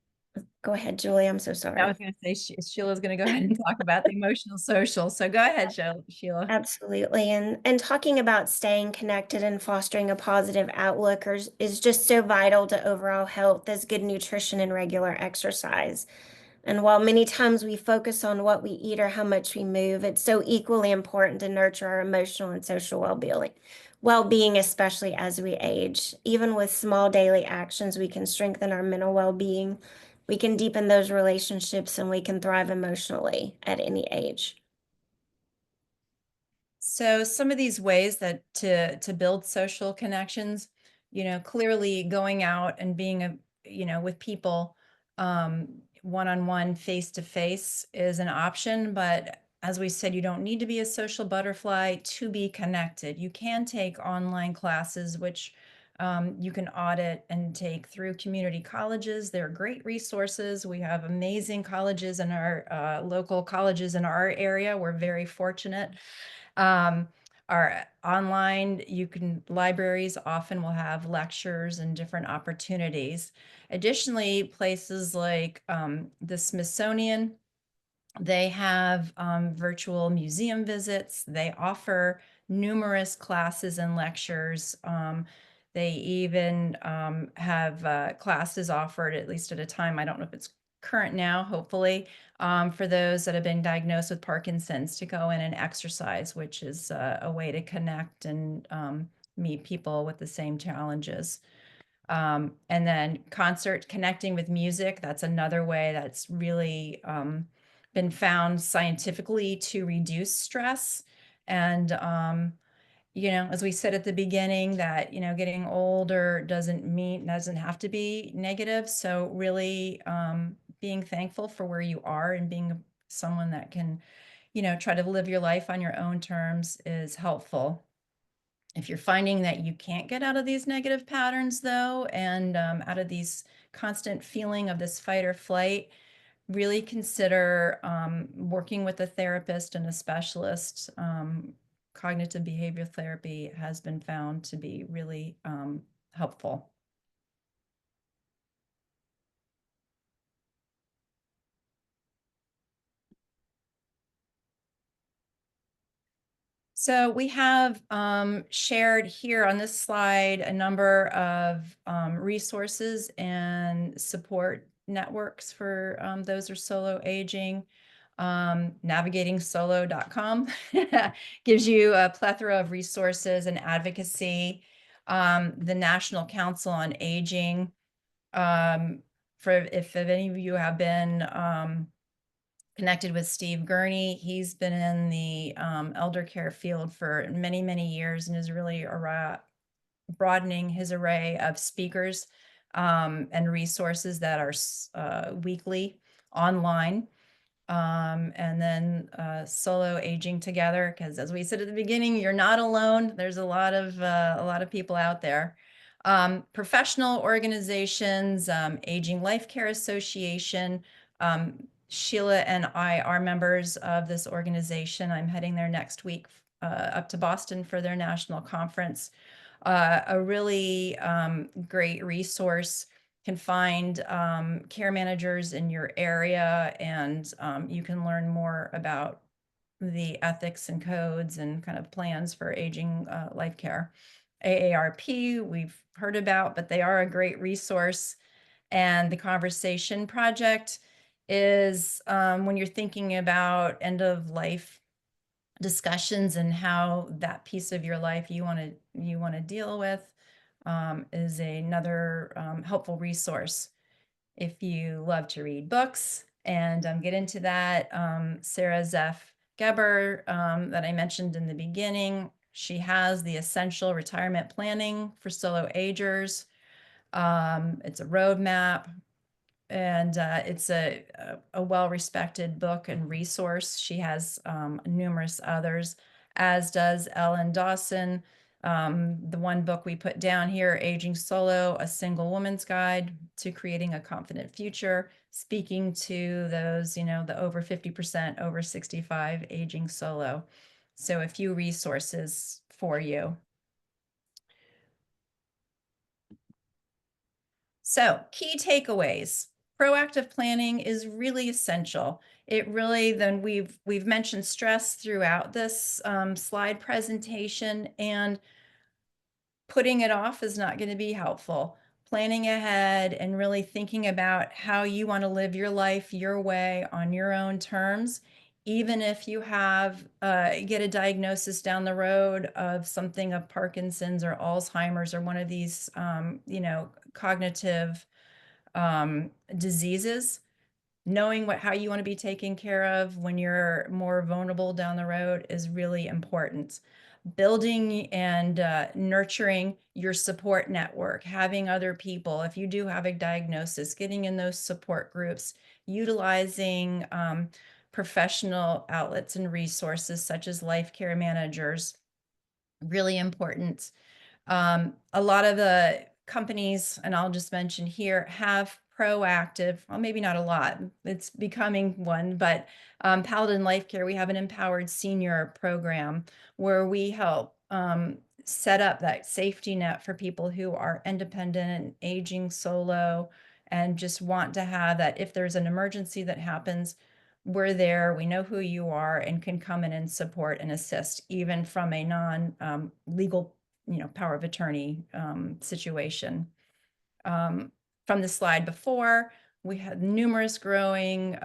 go ahead, Julie, I'm so I sorry. was going to say Sheila's going to go ahead and talk about the emotional social. So go ahead, Sheila. Absolutely. And talking about staying connected and fostering a positive outlook is just so vital to overall health as good nutrition and regular exercise. And while many times we focus on what we eat or how much we move, it's so equally important to nurture our emotional and social well-being, especially as we age. Even with small daily actions, we can strengthen our mental well-being, we can deepen those relationships, and we can thrive emotionally at any age. So some of these ways that to build social connections, clearly going out and being with people, one-on-one, face-to-face is an option. But as we said, you don't need to be a social butterfly to be connected. You can take online classes, which you can audit and take through community colleges. They're great resources. We have amazing colleges in our local colleges in our area. We're very fortunate. Our online, libraries often will have lectures and different opportunities. Additionally, places like the Smithsonian, they have virtual museum visits. They offer numerous classes and lectures. They even have classes offered, at least at a time. I don't know if it's current now, hopefully, for those that have been diagnosed with Parkinson's, to go in and exercise, which is a way to connect and meet people with the same challenges. And then connecting with music, that's another way that's really been found scientifically to reduce stress. And as we said at the beginning, that getting older doesn't have to be negative. So really being thankful for where you are and being someone that can try to live your life on your own terms is helpful. If you're finding that you can't get out of these negative patterns, though, and out of these constant feeling of this fight or flight, really consider working with a therapist and a specialist. Cognitive behavior therapy has been found to be really helpful. So we have shared here on this slide a number of resources and support networks for those who are solo aging. Navigatingsolo.com gives you a plethora of resources and advocacy. The National Council on Aging, for if any of you have been connected with Steve Gurney. He's been in the elder care field for many, many years and is really broadening his array of speakers and resources that are weekly online. And then Solo Aging Together, because as we said at the beginning, you're not alone. There's a lot of people out there. Professional organizations, Aging Life Care Association. Sheila and I are members of this organization. I'm heading there next week up to Boston for their national conference. A really great resource. Can find care managers in your area, and you can learn more about the ethics and codes and kind of plans for aging life care. AARP, we've heard about, but they are a great resource. And the Conversation Project is when you're thinking about end of life discussions and how that piece of your life you want to deal with, is another helpful resource. If you love to read books and get into that, Sarah Zeff Geber, that I mentioned in the beginning, she has the Essential Retirement Planning for Solo Agers. It's a roadmap, and it's a well-respected book and resource. She has numerous others, as does Ellen Dawson. The one book we put down here, Aging Solo, A Single Woman's Guide to Creating a Confident Future, speaking to those, the over 50%, over 65 aging solo. So a few resources for you. So key takeaways. Proactive planning is really essential. It really, then we've mentioned stress throughout this slide presentation, and putting it off is not going to be helpful. Planning ahead and really thinking about how you want to live your life your way on your own terms, even if you have get a diagnosis down the road of something of Parkinson's or Alzheimer's or one of these cognitive diseases. Knowing how you want to be taken care of when you're more vulnerable down the road is really important. Building and nurturing your support network, having other people, if you do have a diagnosis, getting in those support groups, utilizing professional outlets and resources such as life care managers, really important. A lot of the companies, and I'll just mention here, have proactive, well, maybe not a lot, it's becoming one, but Paladin Life Care, we have an Empowered Senior program where we help set up that safety net for people who are independent and aging solo and just want to have that if there's an emergency that happens, we're there, we know who you are, and can come in and support and assist, even from a non-legal power of attorney situation. From the slide before, we had numerous growing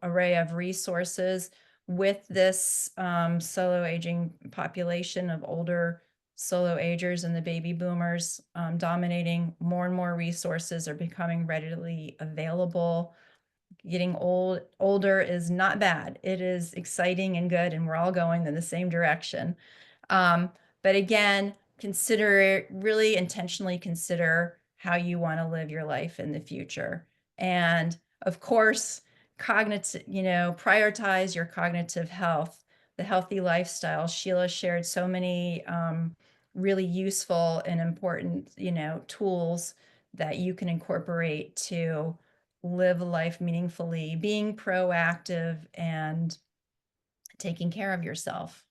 array of resources with this solo aging population of older solo agers and the baby boomers dominating. More and more resources are becoming readily available. Getting older is not bad. It is exciting and good, and we're all going in the same direction. But again, really intentionally consider how you want to live your life in the future. And of course, prioritize your cognitive health, the healthy lifestyle. Sheila shared so many really useful and important, tools that you can incorporate to live life meaningfully, being proactive and taking care of yourself.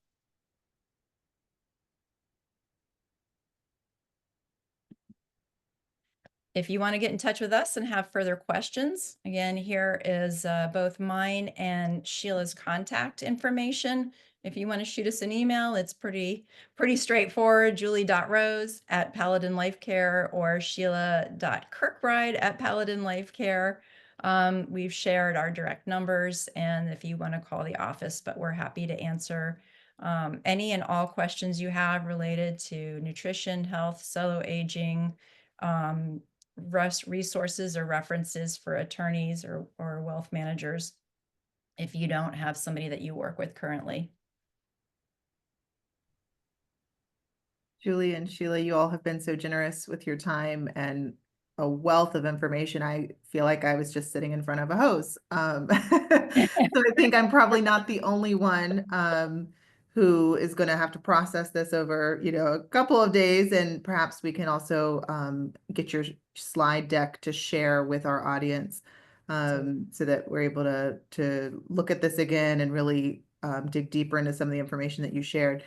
If you want to get in touch with us and have further questions, again, here is both mine and Sheila's contact information. If you want to shoot us an email, it's pretty straightforward. Julie.rose@Paladin Life Care or Sheila.Kirkbride@Paladin Life Care. We've shared our direct numbers, and if you want to call the office, but we're happy to answer any and all questions you have related to nutrition, health, solo aging, resources or references for attorneys or wealth managers if you don't have somebody that you work with currently. Julie and Sheila, you all have been so generous with your time and a wealth of information. I feel like I was just sitting in front of a hose. So I think I'm probably not the only one who is going to have to process this over, a couple of days, and perhaps we can also get your slide deck to share with our audience so that we're able to look at this again and really dig deeper into some of the information that you shared.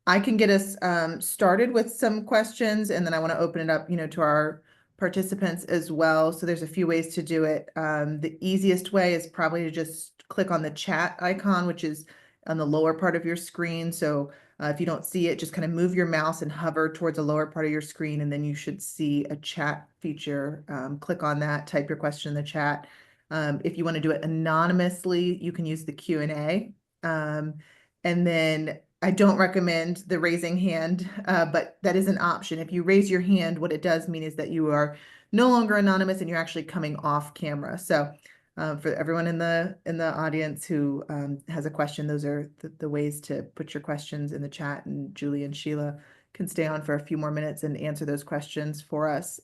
I can get us started with some questions, and then I want to open it up, to our participants as well. So there's a few ways to do it. The easiest way is probably to just click on the chat icon, which is on the lower part of your screen. So if you don't see it, just kind of move your mouse and hover towards the lower part of your screen, and then you should see a chat feature. Click on that, type your question in the chat. If you want to do it anonymously, you can use the Q&A. And then I don't recommend the raising hand, but that is an option. If you raise your hand, what it does mean is that you are no longer anonymous and you're actually coming off camera. So for everyone in the audience who has a question, those are the ways to put your questions in the chat, and Julie and Sheila can stay on for a few more minutes and answer those questions for us.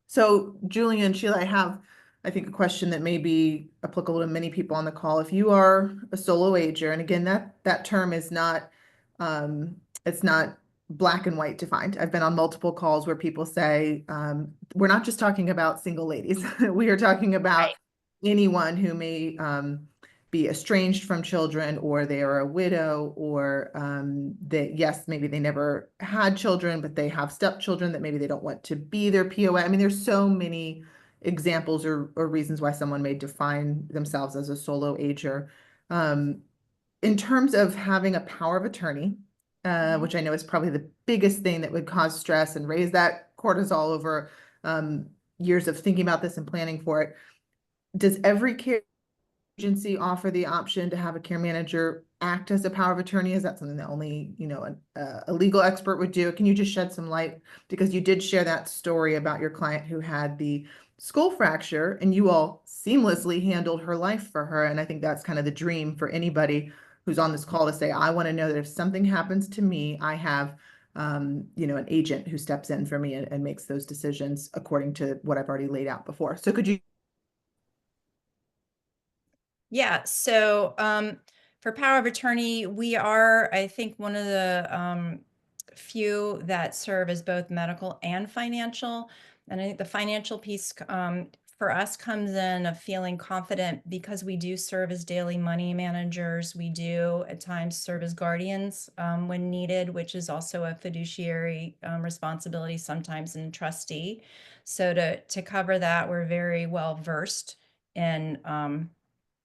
So Julie and Sheila, I think a question that may be applicable to many people on the call. If you are a solo ager, and again, that term is not, it's not black and white defined. I've been on multiple calls where people say, we're not just talking about single ladies. We are talking about anyone who may be estranged from children, or they are a widow, or yes, maybe they never had children, but they have stepchildren that maybe they don't want to be their POA. I mean, there's so many examples or reasons why someone may define themselves as a solo ager. In terms of having a power of attorney, which I know is probably the biggest thing that would cause stress and raise that cortisol over years of thinking about this and planning for it. Does every care agency offer the option to have a care manager act as a power of attorney? Is that something that only, a legal expert would do? Can you just shed some light? Because you did share that story about your client who had the skull fracture, and you all seamlessly handled her life for her. And I think that's kind of the dream for anybody who's on this call to say, I want to know that if something happens to me, I have an agent who steps in for me and makes those decisions according to what I've already laid out before. So could you? Yeah, so for power of attorney, we are, I think, one of the few that serve as both medical and financial. And I think the financial piece for us comes in of feeling confident because we do serve as daily money managers. We do at times serve as guardians when needed, which is also a fiduciary responsibility sometimes, and trustee. So to cover that, we're very well versed in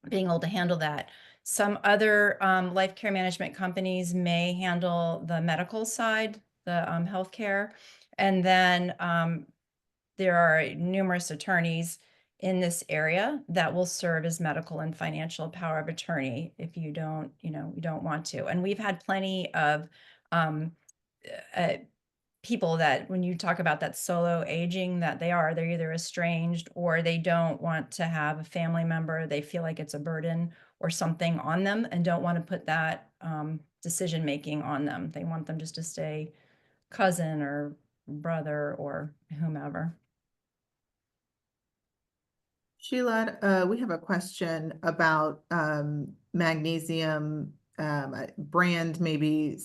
being able to handle that. Some other life care management companies may handle the medical side, the healthcare, and then there are numerous attorneys in this area that will serve as medical and financial power of attorney if you don't, you don't want to. And we've had plenty of people that when you talk about that solo aging, that they're either estranged or they don't want to have a family member. They feel like it's a burden or something on them and don't want to put that decision making on them. They want them just to stay cousin or brother or whomever. Sheila, we have a question about magnesium brand, maybe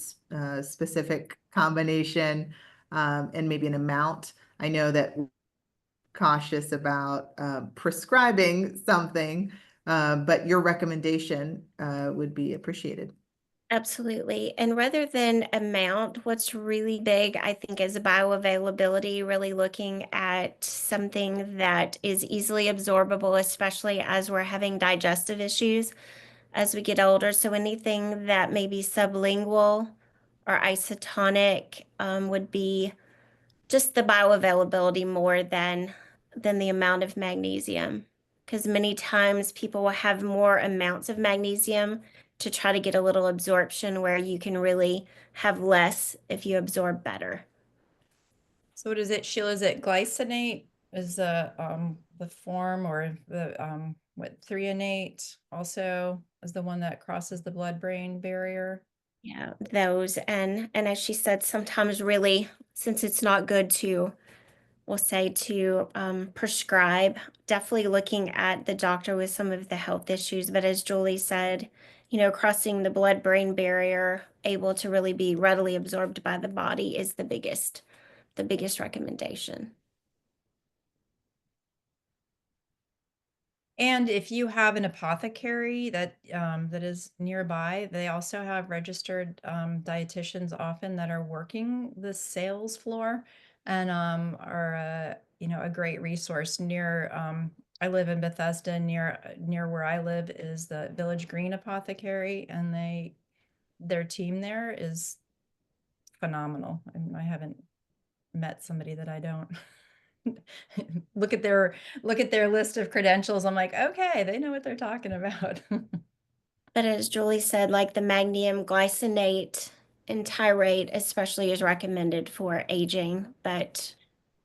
specific combination, and maybe an amount. I know that we're cautious about prescribing something, but your recommendation would be appreciated. Absolutely. And rather than amount, what's really big, I think, is bioavailability, really looking at something that is easily absorbable, especially as we're having digestive issues. as we get older. So anything that may be sublingual or isotonic would be just the bioavailability more than the amount of magnesium. Because many times people will have more amounts of magnesium to try to get a little absorption where you can really have less if you absorb better. So what is it, Sheila? Is it glycinate is the form, or the what, threonate also is the one that crosses the blood-brain barrier? Yeah, those and as she said, sometimes really, since it's not good to, we'll say to prescribe, definitely looking at the doctor with some of the health issues. But as Julie said, crossing the blood-brain barrier, able to really be readily absorbed by the body is the biggest recommendation. And if you have an apothecary that is nearby, they also have registered dietitians often that are working the sales floor, and are a great resource near. I live in Bethesda. Near where I live is the Village Green Apothecary, and their team there is phenomenal. And I haven't met somebody that I don't look at their list of credentials. I'm like, okay, they know what they're talking about. But as Julie said, like the magnesium glycinate and tyrate especially is recommended for aging, but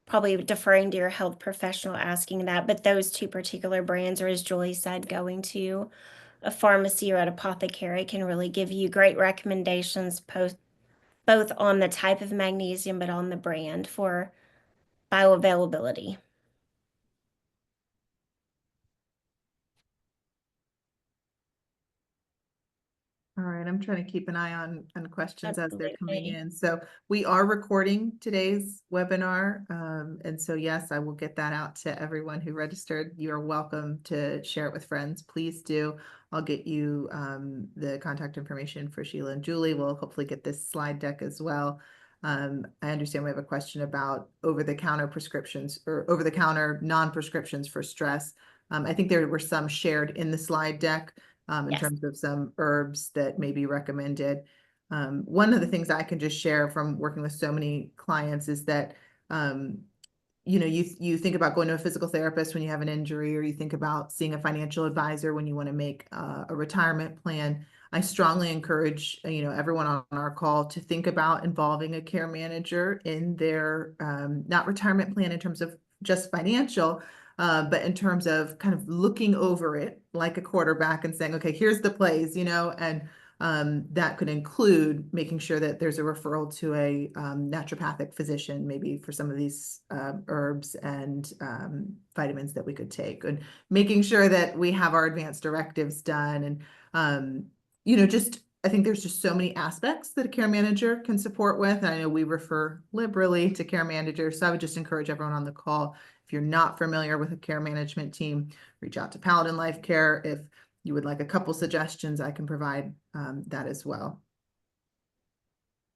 probably deferring to your health professional asking that. But those two particular brands, or as Julie said, going to a pharmacy or an apothecary can really give you great recommendations both on the type of magnesium, but on the brand for bioavailability. All right, I'm trying to keep an eye on questions as they're coming Absolutely. in. So we are recording today's webinar. And so yes, I will get that out to everyone who registered. You are welcome to share it with friends. Please do. I'll get you the contact information for Sheila and Julie. We'll hopefully get this slide deck as well. I understand we have a question about over-the-counter prescriptions or over-the-counter non-prescriptions for stress. I think there were some shared in the slide deck. In Yes. terms of some herbs that may be recommended. One of the things I can just share from working with so many clients is that, you think about going to a physical therapist when you have an injury, or you think about seeing a financial advisor when you want to make a retirement plan. I strongly encourage, everyone on our call to think about involving a care manager in their, not retirement plan in terms of just financial, but in terms of kind of looking over it like a quarterback and saying, okay, here's the plays, and that could include making sure that there's a referral to a naturopathic physician, maybe for some of these herbs and vitamins that we could take, and making sure that we have our advanced directives done. And, I think there's just so many aspects that a care manager can support with. And I know we refer liberally to care managers. So I would just encourage everyone on the call, if you're not familiar with a care management team, reach out to Paladin Life Care. If you would like a couple suggestions, I can provide that as well.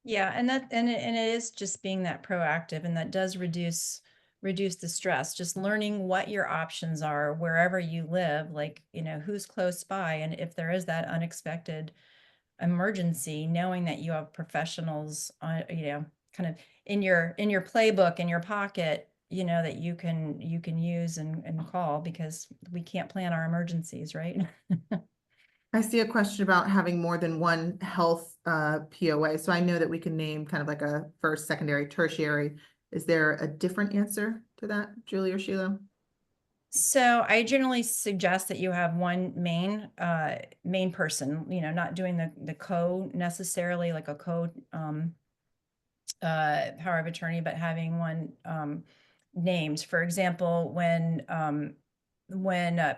Yeah, and it is just being that proactive, and that does reduce the stress. Just learning what your options are wherever you live, like, who's close by, and if there is that unexpected emergency, knowing that you have professionals kind of in your playbook, in your pocket, that you can use and call, because we can't plan our emergencies, right? I see a question about having more than one health POA. So I know that we can name kind of like a first, secondary, tertiary. Is there a different answer to that, Julie or Sheila? So I generally suggest that you have one main person, not doing the co necessarily, like a co power of attorney, but having one named. For example, when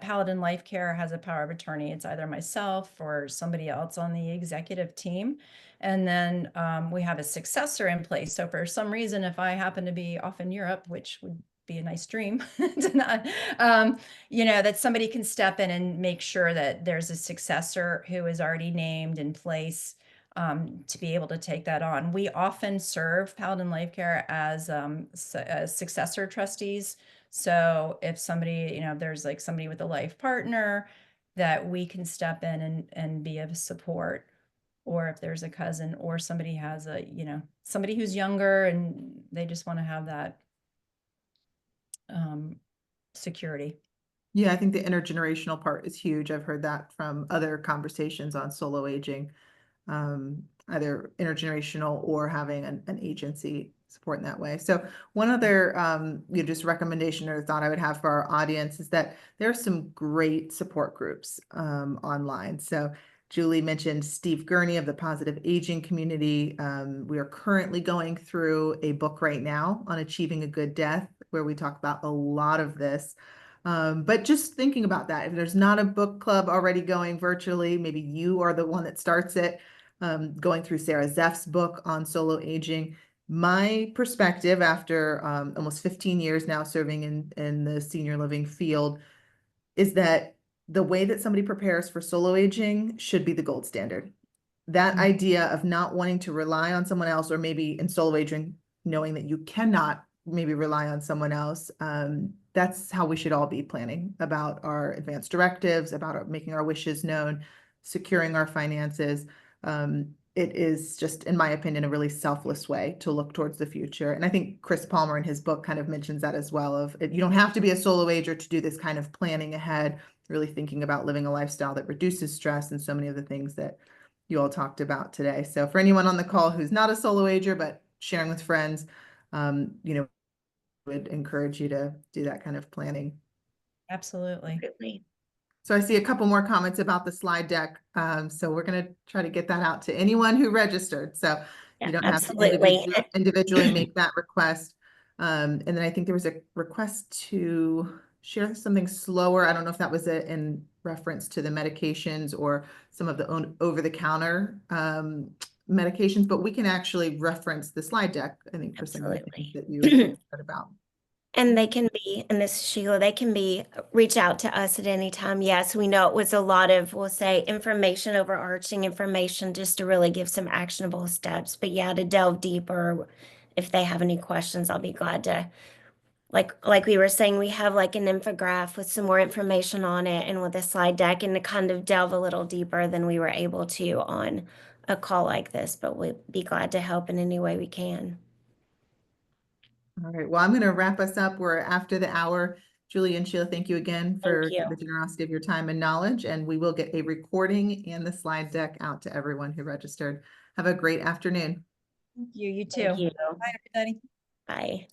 Paladin Life Care has a power of attorney, it's either myself or somebody else on the executive team. And then we have a successor in place. So for some reason, if I happen to be off in Europe, which would be a nice dream, to not, that somebody can step in and make sure that there's a successor who is already named in place to be able to take that on. We often serve Paladin Life Care as successor trustees. So if somebody, there's like somebody with a life partner, that we can step in and be of support. Or if there's a cousin or somebody has a, somebody who's younger and they just want to have that security. Yeah, I think the intergenerational part is huge. I've heard that from other conversations on solo aging, either intergenerational or having an agency support in that way. So one other just recommendation or thought I would have for our audience is that there are some great support groups online. So Julie mentioned Steve Gurney of the Positive Aging Community. We are currently going through a book right now on achieving a good death, where we talk about a lot of this. But just thinking about that, if there's not a book club already going virtually, maybe you are the one that starts it, going through Sarah Zeff's book on solo aging. My perspective after almost 15 years now serving in the senior living field is that the way that somebody prepares for solo aging should be the gold standard. That idea of not wanting to rely on someone else, or maybe in solo aging, knowing that you cannot maybe rely on someone else. That's how we should all be planning about our advanced directives, about making our wishes known, securing our finances. It is just, in my opinion, a really selfless way to look towards the future. And I think Chris Palmer in his book kind of mentions that as well, of you don't have to be a solo ager to do this kind of planning ahead, really thinking about living a lifestyle that reduces stress and so many of the things that you all talked about today. So for anyone on the call who's not a solo ager, but sharing with friends, would encourage you to do that kind of planning. Absolutely. Absolutely. So I see a couple more comments about the slide deck. So we're going to try to get that out to anyone who registered. So Yeah, you don't have to absolutely. individually make that request. And then I think there was a request to share something slower. I don't know if that was in reference to the medications or some of the over-the-counter medications, but we can actually reference the slide deck, I think, for some of the things that you heard about. And they can be, and this is Sheila, they can be, reach out to us at any time. Yes, we know it was a lot of, we'll say, information, overarching information, just to really give some actionable steps. But yeah, to delve deeper, if they have any questions, I'll be glad to, like we were saying, we have like an infographic with some more information on it and with a slide deck, and to kind of delve a little deeper than we were able to on a call like this. But we'd be glad to help in any way we can. All right, well, I'm going to wrap us up. We're after the hour. Julie and Sheila, thank you again for you. the generosity of your time and knowledge, and we will get a recording and the slide deck out to everyone who registered. Have a great afternoon. Thank you. You too. Thank you. Bye, everybody. Bye.